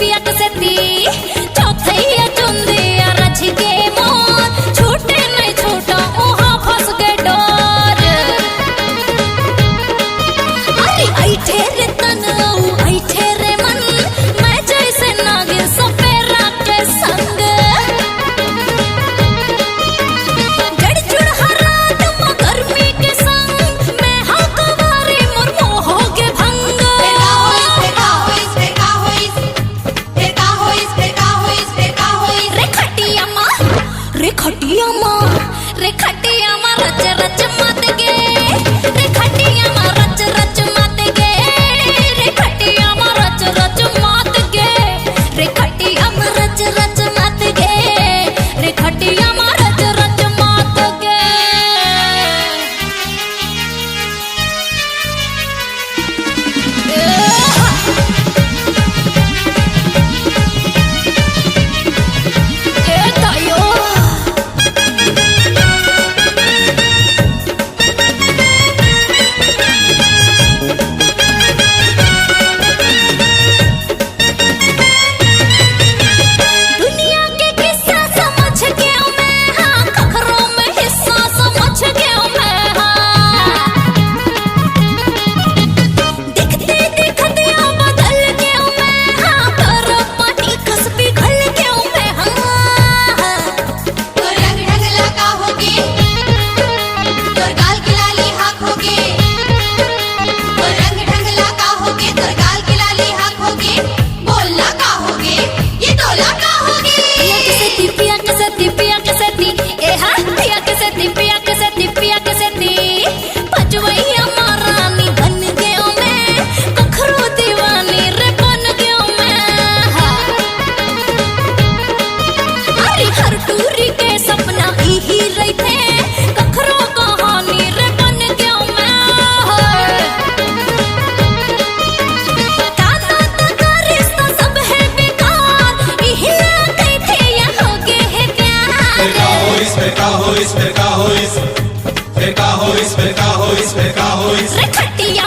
पिया कसती चौथैया चुंदिया रच के मोर छूटे नहीं छूटा वहाँ फंस गए डोर। अरे ऐठे रे तन ऐठे रे मन मैं जैसे नागिन सपेरा के संग जड़ जुड़ हरा तुम गर्मी के संग मैं हाँ कवारी मोर मोहोगे भंग। रे खटिया माँ रच रच मत गे रे खटिया माँ रच रच मत गे रे खटिया माँ रच रच मत गे रे खटिया माँ रच रच मत गे रे खटिया माँ रच रच मत गे। ए तायो दुनिया के किस्सा समझ गया मैं हाँ खखरों में हिस्सा समझ गया मैं हाँ दिखते दिखते बदल गया मैं हाँ पर पानी खस पिघल गया मैं हाँ। तो रंग ढंगला का होगे तोर गाल की लाली हाक होगे तो रंग ढंगला का होगे तोर गाल की लाली हाक होगे बोलना का होगे ये तोला का होगे। पिया कसती पिया कसती ए हाँ पिया कसती पिया कसती पिया कसती पचवैया महारानी बन गयो मैं कखरो दीवानी रे बन गयो मैं हाँ। अरे हर टूरी के सपना ही रही थे कखरो कहानी रे बन गयो मैं हाँ। काना तका रिश्ता सब है बेकार यही कही थे यहाँ के है फिर का प्यार। हो इस फिर का हो इस फिर का हो इस फिर का हो इस फिर का हो इस फिर का हो इस रे खटिया